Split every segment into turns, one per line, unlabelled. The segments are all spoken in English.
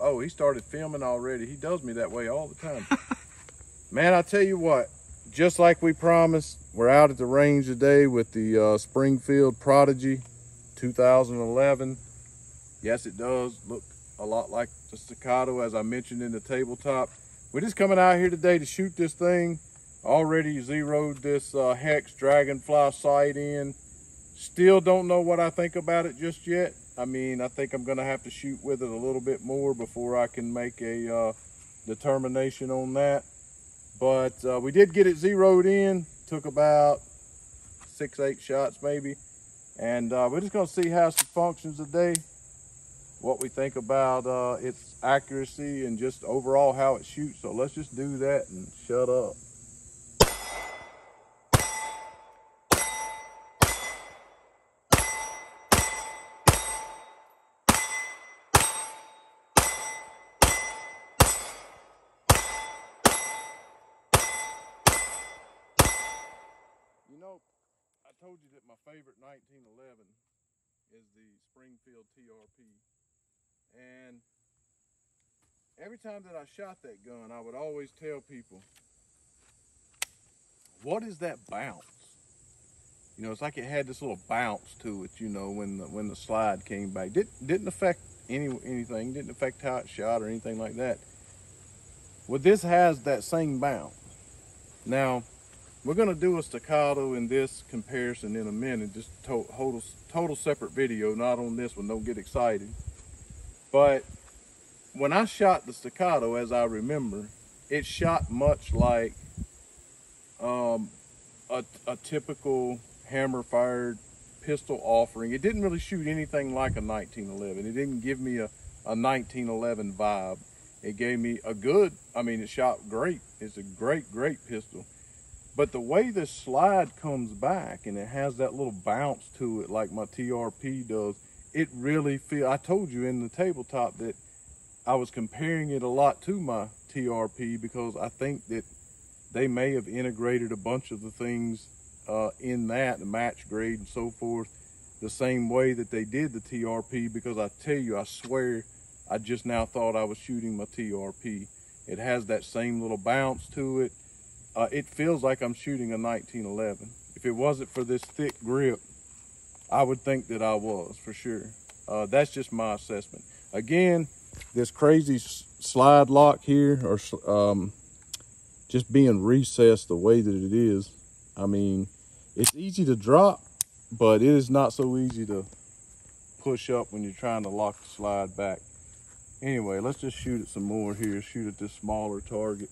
Oh, he started filming already. He does me that way all the time. Man, I tell you what, just like we promised, we're out at the range today with the Springfield Prodigy 2011. Yes, it does look a lot like the Staccato, as I mentioned in the tabletop. We're just coming out here today to shoot this thing. Already zeroed this Hex Dragonfly sight in. Still don't know what I think about it just yet. I mean, I think I'm gonna have to shoot with it a little bit more before I can make a determination on that. But we did get it zeroed in. Took about 6-8 shots maybe. And we're just gonna see how it functions today. What we think about its accuracy and just overall how it shoots. So let's just do that and shut up. You know, I told you that my favorite 1911 is the Springfield TRP. And every time that I shot that gun, I would always tell people, what is that bounce? You know, it's like it had this little bounce to it, you know, when the slide came back. Didn't affect anything, didn't affect how it shot or anything like that. Well, this has that same bounce. Now, we're gonna do a Staccato in this comparison in a minute, just total separate video, not on this one, don't get excited. But when I shot the Staccato, as I remember, it shot much like a typical hammer-fired pistol offering. It didn't really shoot anything like a 1911. It didn't give me a 1911 vibe. It gave me a good, I mean, it shot great. It's a great pistol. But the way this slide comes back and it has that little bounce to it like my TRP does, it really feels, I told you in the tabletop that I was comparing it a lot to my TRP because I think that they may have integrated a bunch of the things in that, the match grade and so forth, the same way that they did the TRP, because I tell you, I swear, I just now thought I was shooting my TRP. It has that same little bounce to it. It feels like I'm shooting a 1911. If it wasn't for this thick grip, I would think that I was, for sure. That's just my assessment. Again, this crazy slide lock here, or just being recessed the way that it is, I mean, it's easy to drop, but it is not so easy to push up when you're trying to lock the slide back. Anyway, let's just shoot it some more here, shoot at this smaller target.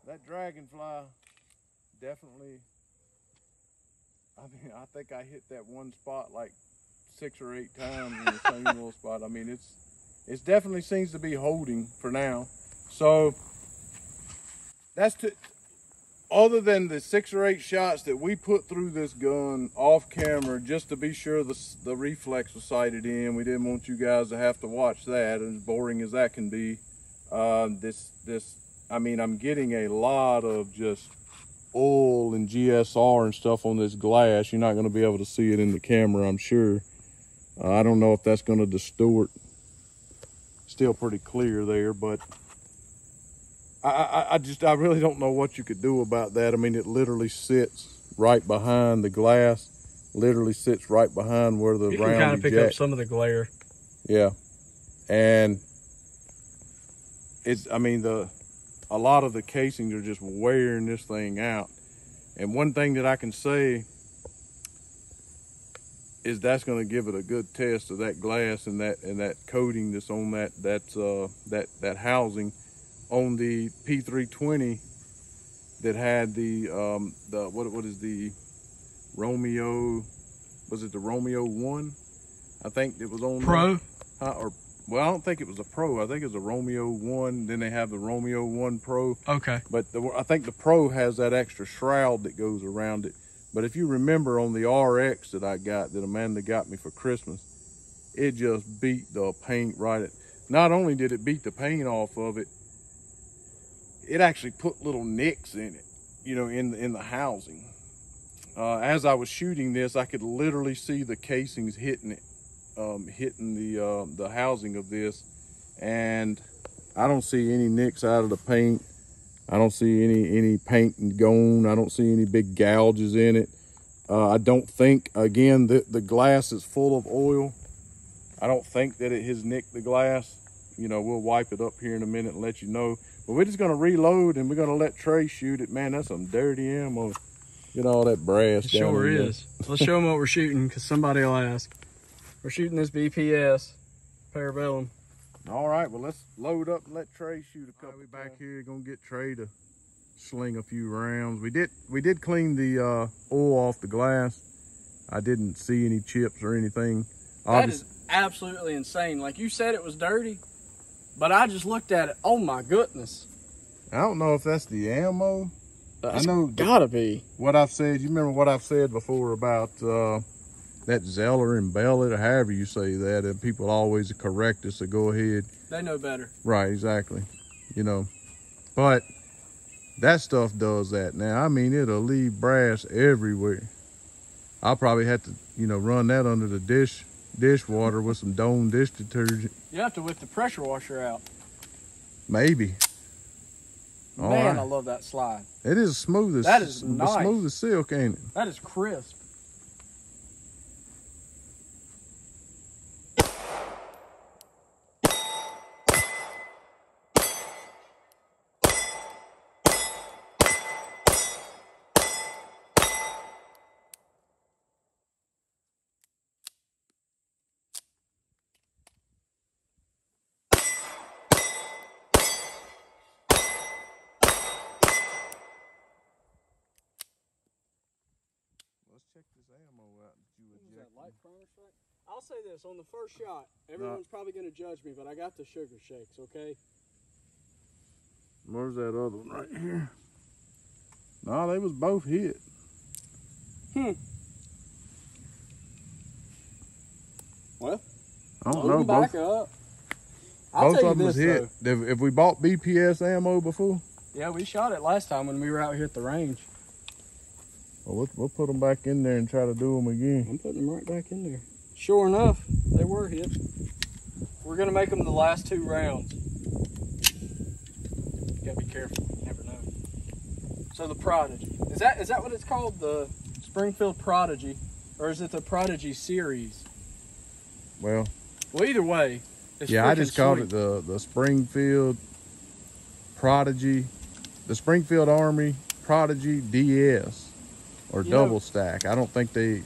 That Dragonfly definitely, I mean, I think I hit that one spot like 6 or 8 times in the same little spot. I mean, it definitely seems to be holding for now. So that's other than the 6 or 8 shots that we put through this gun off camera, just to be sure the reflex was sighted in. We didn't want you guys to have to watch that, as boring as that can be. I mean, I'm getting a lot of just oil and GSR and stuff on this glass. You're not going to be able to see it in the camera, I'm sure. I don't know if that's going to distort. Still pretty clear there, but I really don't know what you could do about that. I mean, it literally sits right behind the glass, literally sits right behind where the round eject. You can kind of pick up
some of the glare.
Yeah. And it's, I mean, a lot of the casings are just wearing this thing out. And one thing that I can say is that's going to give it a good test of that glass and that coating that's on that housing on the P320 that had what is the Romeo, was it the Romeo 1? I think it was on
Pro?
Well, I don't think it was a Pro. I think it was a Romeo 1. Then they have the Romeo 1 Pro.
Okay.
But I think the Pro has that extra shroud that goes around it. But if you remember on the RX that I got, that Amanda got me for Christmas, it just beat the paint right at, not only did it beat the paint off of it, it actually put little nicks in it, you know, in the housing. As I was shooting this, I could literally see the casings hitting it, hitting the housing of this, and I don't see any nicks out of the paint. I don't see any paint gone. I don't see any big gouges in it. I don't think, again, the glass is full of oil. I don't think that it has nicked the glass. You know, we'll wipe it up here in a minute and let you know. But we're just gonna reload and we're gonna let Trey shoot it. Man, that's some dirty ammo. Get all that brass
It
down
sure
in there.
is. Let's show them what we're shooting, because somebody will ask. We're shooting this BPS Parabellum.
All right, well, let's load up and let Trey shoot a couple. We back here, gonna get Trey to sling a few rounds. We did clean the oil off the glass. I didn't see any chips or anything.
That is absolutely insane. Like you said, it was dirty, but I just looked at it. Oh my goodness.
I don't know if that's the ammo.
That's
I know
gotta be.
What I've said, you remember what I've said before about that Zeller and Bellet, or however you say that, and people always correct us, so go ahead.
They know better.
Right, exactly. You know, but that stuff does that. Now, I mean, it'll leave brass everywhere. I'll probably have to, you know, run that under the dishwater with some Dawn dish detergent.
You have to whip the pressure washer out.
Maybe.
Man,
right.
I love that slide.
It is smooth as,
that is nice.
Smooth as silk, ain't it?
That is crisp.
Let's check this ammo out that you ejected.
Light primer strike? I'll say this, on the first shot, everyone's probably going to judge me, but I got the sugar shakes, okay?
Where's that other one right here? No, they was both hit.
Well,
I don't know.
Back up.
Both of them was hit. Have we bought BPS ammo before?
Yeah, we shot it last time when we were out here at the range.
Well, we'll put them back in there and try to do them again.
I'm putting them right back in there. Sure enough, they were hit. We're gonna make them the last 2 rounds. You gotta be careful, you never know. So the Prodigy, is that what it's called? The Springfield Prodigy, or is it the Prodigy series?
Well,
either way, it's
yeah, I just called it the Springfield Prodigy, the Springfield Army Prodigy DS. Or double stack. I don't think they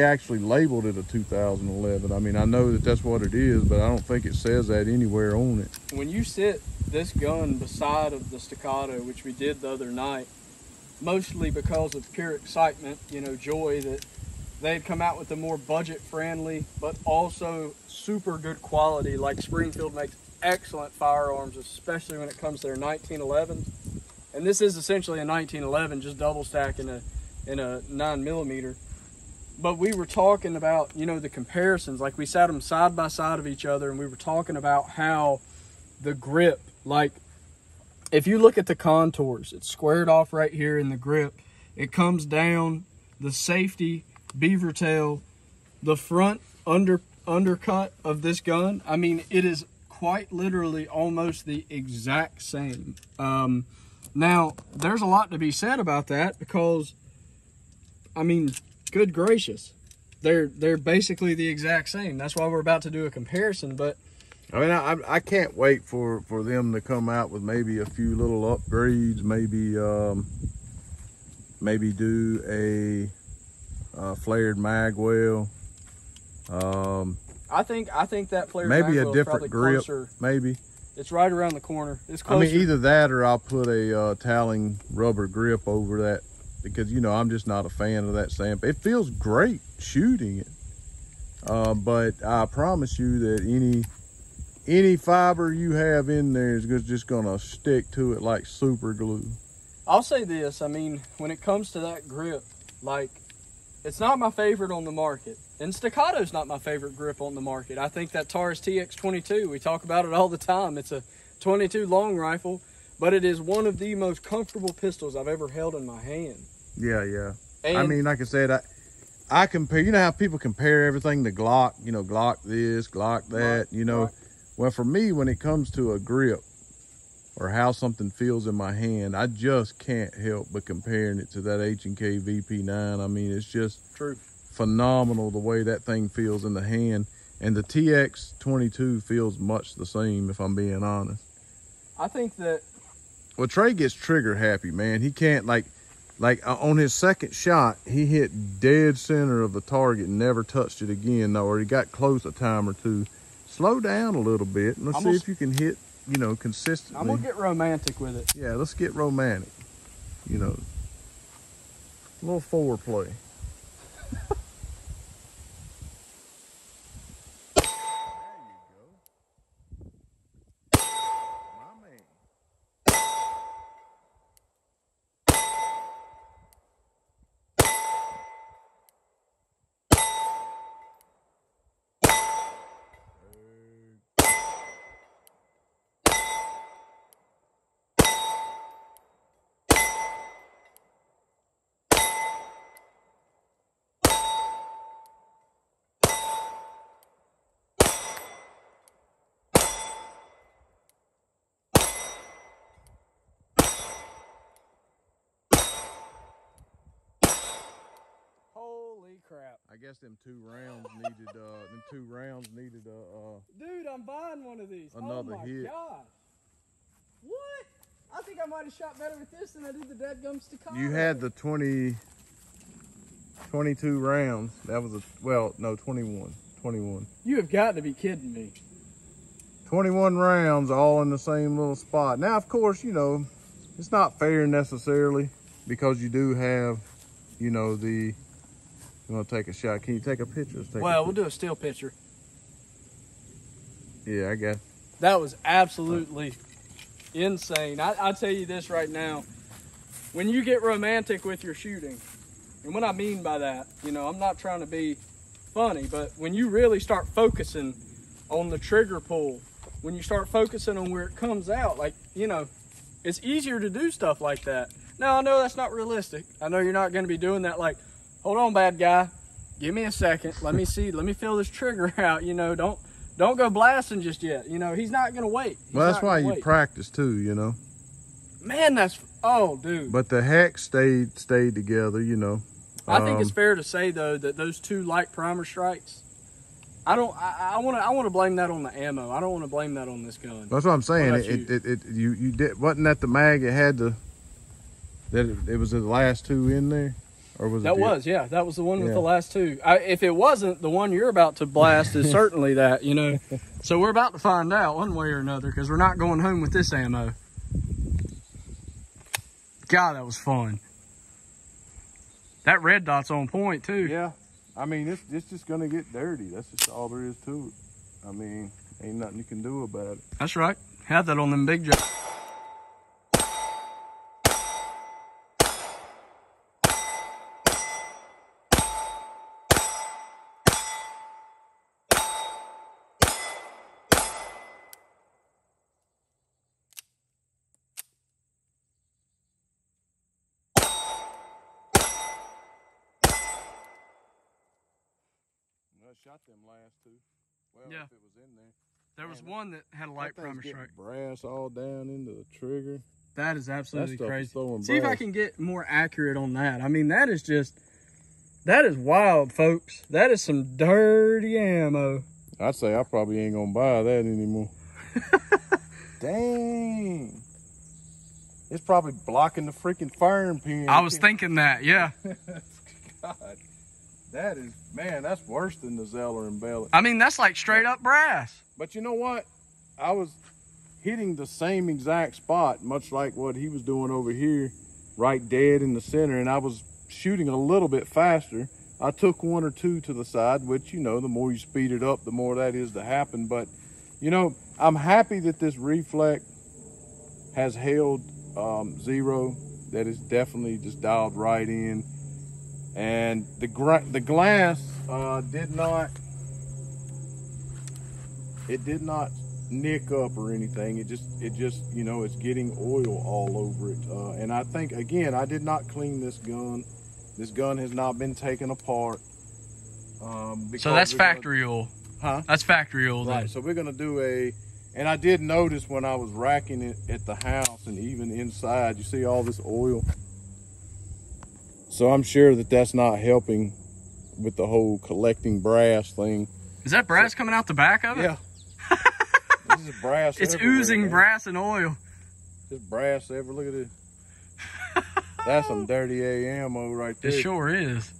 actually labeled it a 2011. I mean, I know that that's what it is, but I don't think it says that anywhere on it.
When you sit this gun beside of the Staccato, which we did the other night, mostly because of pure excitement, you know, joy that they had come out with a more budget-friendly, but also super good quality. Like Springfield makes excellent firearms, especially when it comes to their 1911s. And this is essentially a 1911, just double stack in a 9mm. But we were talking about, you know, the comparisons. Like we sat them side by side of each other, and we were talking about how the grip, like if you look at the contours, it's squared off right here in the grip. It comes down, the safety, beaver tail, the front undercut of this gun. I mean, it is quite literally almost the exact same. Now, there's a lot to be said about that because, I mean, good gracious, they're basically the exact same. That's why we're about to do a comparison. But
I mean, I can't wait for them to come out with maybe a few little upgrades, maybe do a flared mag well.
I think that flared
maybe
mag
a
well
different grip,
closer.
maybe.
It's right around the corner. It's closer.
I mean, either that or I'll put a Talon rubber grip over that, because, you know, I'm just not a fan of that sand. It feels great shooting it, but I promise you that any fiber you have in there is just gonna stick to it like super glue.
I'll say this, I mean, when it comes to that grip, Like, it's not my favorite on the market. And Staccato's not my favorite grip on the market. I think that Taurus TX22, we talk about it all the time. It's a 22 long rifle, but it is one of the most comfortable pistols I've ever held in my hand.
Yeah, yeah.
And
I mean, like I said, I compare, you know how people compare everything to Glock, you know, Glock this, Glock that,
right,
you know.
right.
Well, for me, when it comes to a grip or how something feels in my hand, I just can't help but comparing it to that H&K VP9. I mean, it's just
True.
phenomenal the way that thing feels in the hand. And the TX22 feels much the same, if I'm being honest.
I think that...
Well, Trey gets trigger happy, man. He can't, like on his second shot, he hit dead center of the target and never touched it again, or he got close a time or two. Slow down a little bit, and let's see if you can hit, you know, consistently.
I'm gonna get romantic with it.
Yeah, let's get romantic. You know, a little foreplay.
Holy crap.
I guess them two rounds needed
Dude, I'm buying one of these.
Another
oh my
hit.
God. What? I think I might have shot better with this than I did the dadgum Staccato.
You had the 22 rounds. That was 21.
You have got to be kidding me.
21 rounds all in the same little spot. Now, of course, you know, it's not fair necessarily because you do have, you know, you want to take a shot. Can you take a picture?
We'll do a still picture.
Yeah, I guess.
That was absolutely insane. I'll tell you this right now. When you get romantic with your shooting, and what I mean by that, you know, I'm not trying to be funny, but when you really start focusing on the trigger pull, when you start focusing on where it comes out, like, you know, it's easier to do stuff like that. Now, I know that's not realistic. I know you're not going to be doing that like, hold on, bad guy. Give me a second. Let me see. Let me feel this trigger out. You know, don't go blasting just yet. You know, he's not going to wait.
Well, that's why you practice too, you know.
Man, oh, dude.
But the hex stayed together, you know.
I think it's fair to say, though, that those two light primer strikes, I want to blame that on the ammo. I don't want to blame that on this gun.
That's what I'm saying. You did, wasn't that the mag? It had it was the last two in there, or was it?
That was the one with the last two. If it wasn't, the one you're about to blast is certainly that. You know, so we're about to find out one way or another because we're not going home with this ammo. God, that was fun. That red dot's on point too.
Yeah. I mean, it's just gonna get dirty. That's just all there is to it. I mean, ain't nothing you can do about it.
That's right. Had that on them big jobs.
I shot them last two. Well,
yeah.
If it was in there.
There was one that had a light primer strike.
Brass all down into the trigger.
That is absolutely crazy.
See
if I can get more accurate on that. I mean, that is wild, folks. That is some dirty ammo.
I'd say I probably ain't gonna buy that anymore. Dang. It's probably blocking the freaking firing pin.
I was thinking that, yeah.
God. That is, man, that's worse than the Zeller and Bellet.
I mean, that's like straight up brass.
But you know what? I was hitting the same exact spot, much like what he was doing over here, right dead in the center, and I was shooting a little bit faster. I took one or two to the side, which, you know, the more you speed it up, the more that is to happen. But, you know, I'm happy that this reflect has held zero. That is definitely just dialed right in. And the glass did not nick up or anything. It just you know, it's getting oil all over it. And I think, again, I did not clean this gun. This gun has not been taken apart.
So that's factory oil.
Huh?
That's factory oil,
right?
then.
So we're gonna do and I did notice when I was racking it at the house and even inside, you see all this oil. So I'm sure that that's not helping with the whole collecting brass thing.
Is that brass coming out the back of it?
Yeah. This is brass.
It's oozing, man. Brass and oil.
Just brass everywhere. Look at it. That's some dirty ammo right there.
It sure is.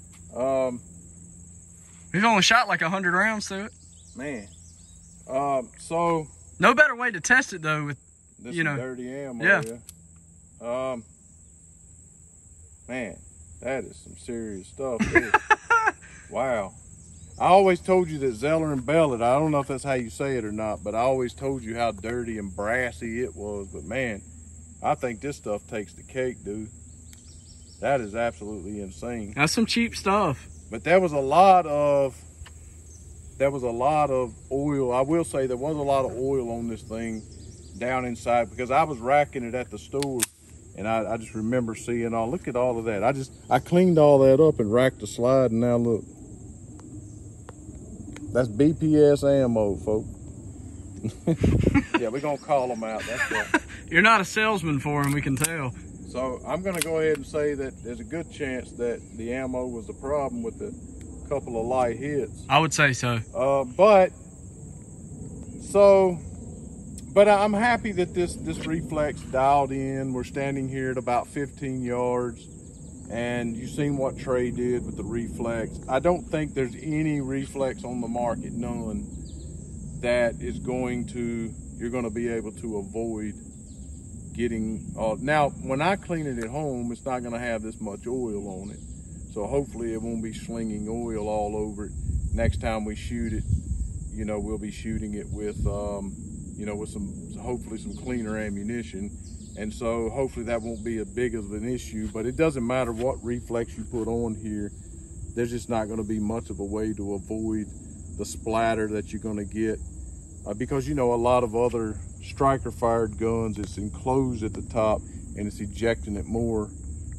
We've only shot like 100 rounds through it.
Man. So
no better way to test it though with
this
you know
dirty ammo.
Yeah.
Man, that is some serious stuff. Wow. I always told you that Zeller and Bellet, I don't know if that's how you say it or not, but I always told you how dirty and brassy it was. But man, I think this stuff takes the cake, dude. That is absolutely insane.
That's some cheap stuff.
But there was a lot of oil. I will say there was a lot of oil on this thing down inside, because I was racking it at the store, and I just remember seeing look at all of that. I cleaned all that up and racked the slide, and now look. That's BPS ammo, folks. Yeah, we're gonna call them out. That's right.
You're not a salesman for them, we can tell.
So I'm gonna go ahead and say that there's a good chance that the ammo was the problem with the couple of light hits.
I would say so.
But I'm happy that this reflex dialed in. We're standing here at about 15 yards. And you've seen what Trey did with the reflex. I don't think there's any reflex on the market, none, that is you're going to be able to avoid getting. Now, when I clean it at home, it's not going to have this much oil on it. So hopefully it won't be slinging oil all over it. Next time we shoot it, you know, we'll be shooting it with, you know, with hopefully some cleaner ammunition. And so hopefully that won't be as big of an issue, but it doesn't matter what reflex you put on here. There's just not going to be much of a way to avoid the splatter that you're going to get. Because, you know, a lot of other striker fired guns, it's enclosed at the top and it's ejecting it more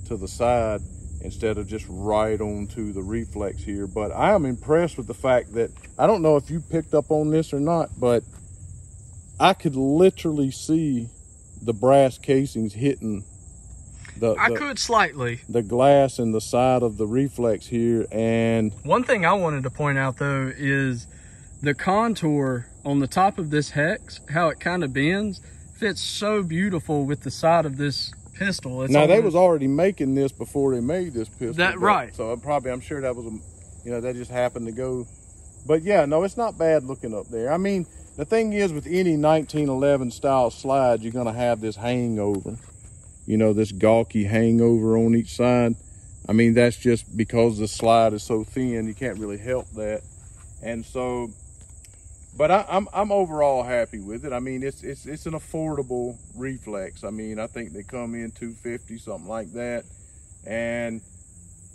to the side instead of just right onto the reflex here. But I am impressed with the fact that, I don't know if you picked up on this or not, but I could literally see the brass casings hitting
I could slightly
the glass and the side of the reflex here. And
one thing I wanted to point out though is the contour on the top of this hex, how it kind of bends, fits so beautiful with the side of this pistol.
Now they was already making this before they made this pistol.
That right.
So I'm sure that was you know, that just happened to go. But yeah, no, it's not bad looking up there. I mean, the thing is, with any 1911 style slide, you're gonna have this hangover. You know, this gawky hangover on each side. I mean, that's just because the slide is so thin, you can't really help that. And so, but I'm overall happy with it. I mean, it's an affordable reflex. I mean, I think they come in $250, something like that. And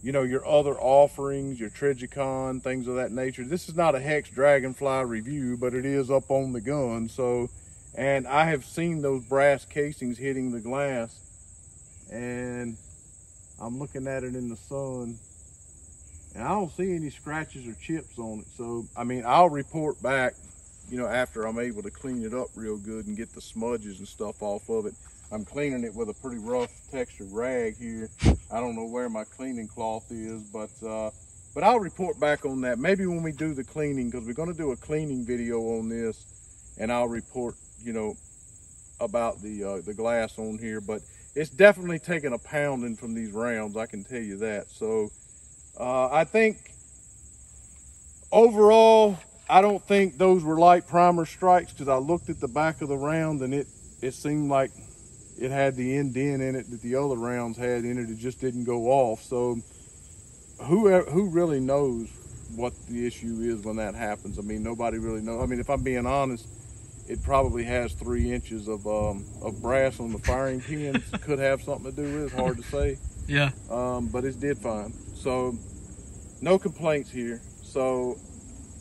you know, your other offerings, your Trigicon, things of that nature. This is not a Hex Dragonfly review, but it is up on the gun. So, and I have seen those brass casings hitting the glass, and I'm looking at it in the sun, and I don't see any scratches or chips on it. So, I mean, I'll report back, you know, after I'm able to clean it up real good and get the smudges and stuff off of it. I'm cleaning it with a pretty rough textured rag here. I don't know where my cleaning cloth is, but I'll report back on that. Maybe when we do the cleaning, because we're going to do a cleaning video on this, and I'll report, you know, about the glass on here. But it's definitely taken a pounding from these rounds, I can tell you that. So I think overall, I don't think those were light primer strikes, because I looked at the back of the round and it seemed like it had the indent in it that the other rounds had in it. It just didn't go off. So who really knows what the issue is when that happens? I mean, nobody really knows. I mean, if I'm being honest, it probably has 3 inches of brass on the firing pins. Could have something to do with it. Hard to say.
Yeah.
But it did fine. So No complaints here. So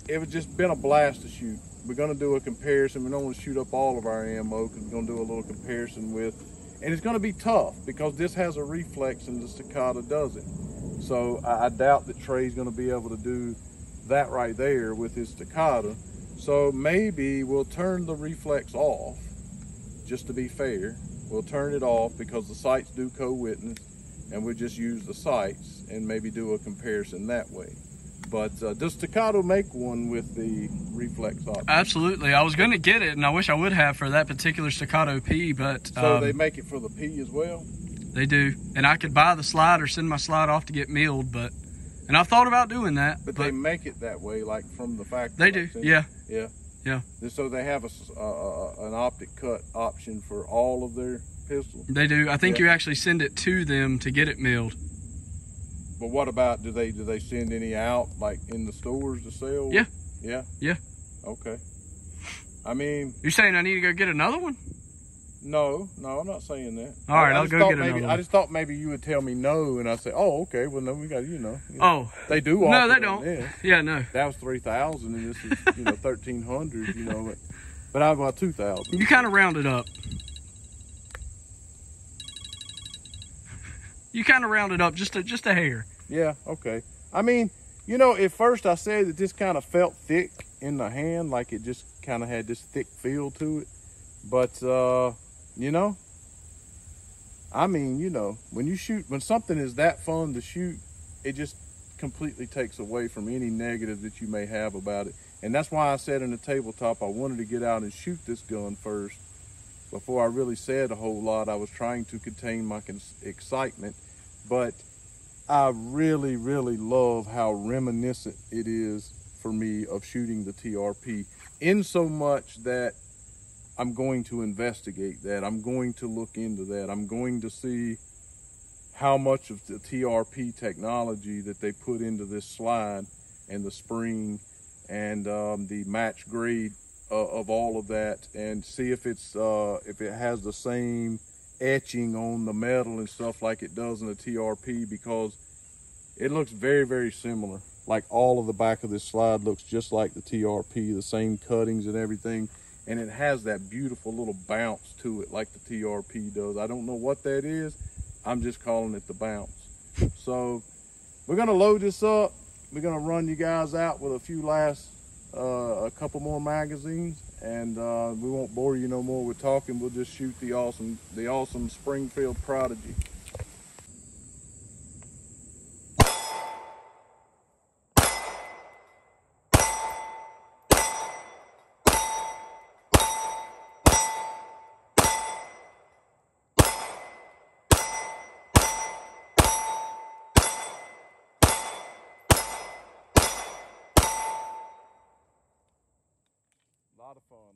it was just been a blast to shoot. We're gonna do a comparison. We don't want to shoot up all of our ammo because we're gonna do a little comparison with, and it's gonna be tough because this has a reflex and the Staccato doesn't. So I doubt that Trey's gonna be able to do that right there with his Staccato. So maybe we'll turn the reflex off, just to be fair. We'll turn it off because the sights do co-witness, and we'll just use the sights and maybe do a comparison that way. But does Staccato make one with the reflex option?
Absolutely. I was going to get it, and I wish I would have for that particular Staccato P, but...
So they make it for the P as well?
They do. And I could buy the slide or send my slide off to get milled, but... And I've thought about doing that.
But they make it that way, like from the factory?
They do, yeah.
Yeah?
Yeah.
So they have an optic cut option for all of their pistols?
They do. I think you actually send it to them to get it milled.
But what about, do they send any out, like in the stores to sell?
Yeah.
Yeah?
Yeah.
Okay. I mean...
You're saying I need to go get another one?
No, I'm not saying that.
All right, I'll go get another one.
I just thought maybe you would tell me no, and I say, oh, okay, well, no, we got,
Oh.
They do offer.
No, they don't.
This.
Yeah, no.
That was 3,000, and this is, 1,300, but I bought 2,000.
You kind of round it up. You kind of round it up just a hair.
Yeah, okay. I mean, at first I said that this kind of felt thick in the hand, like it just kind of had this thick feel to it. But, I mean, when something is that fun to shoot, it just completely takes away from any negative that you may have about it. And that's why I said in the tabletop, I wanted to get out and shoot this gun first. Before I really said a whole lot, I was trying to contain my excitement. But I really, really love how reminiscent it is for me of shooting the TRP, in so much that I'm going to investigate that. I'm going to look into that. I'm going to see how much of the TRP technology that they put into this slide and the spring and the match grade of all of that, and see if it has the same etching on the metal and stuff like it does in the TRP, because it looks very, very similar. Like all of the back of this slide looks just like the TRP, the same cuttings and everything. And it has that beautiful little bounce to it like the TRP does. I don't know what that is. I'm just calling it the bounce. So we're gonna load this up. We're gonna run you guys out with a couple more magazines, and we won't bore you no more with talking. We'll just shoot the awesome Springfield Prodigy.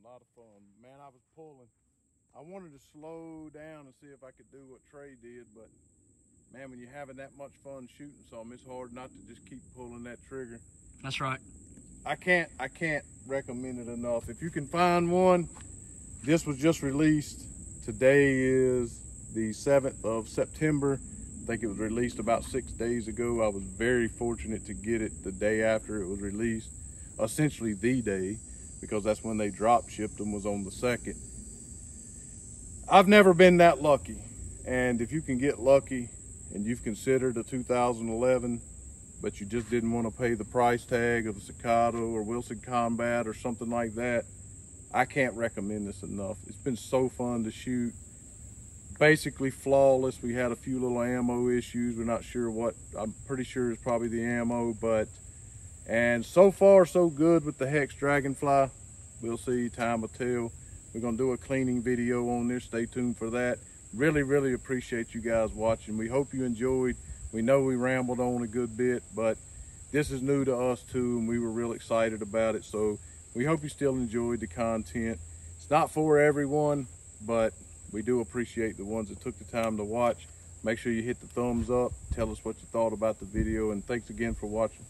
Lot of fun. Man, I was pulling. I wanted to slow down and see if I could do what Trey did, but man, when you're having that much fun shooting something, it's hard not to just keep pulling that trigger.
That's right.
I can't recommend it enough. If you can find one, this was just released. Today is the 7th of September. I think it was released about 6 days ago. I was very fortunate to get it the day after it was released, essentially the day, because that's when they drop shipped them, was on the 2nd. I've never been that lucky. And if you can get lucky and you've considered a 2011, but you just didn't want to pay the price tag of the Staccato or Wilson Combat or something like that, I can't recommend this enough. It's been so fun to shoot. Basically flawless. We had a few little ammo issues. We're not sure what. I'm pretty sure it's probably the ammo, and so far so good with the Hex Dragonfly. We'll see, time will tell. We're gonna do a cleaning video on this. Stay tuned for that. Really, really appreciate you guys watching. We hope you enjoyed. We know we rambled on a good bit, but this is new to us too, and we were real excited about it. So we hope you still enjoyed the content. It's not for everyone, but we do appreciate the ones that took the time to watch. Make sure you hit the thumbs up. Tell us what you thought about the video, and thanks again for watching.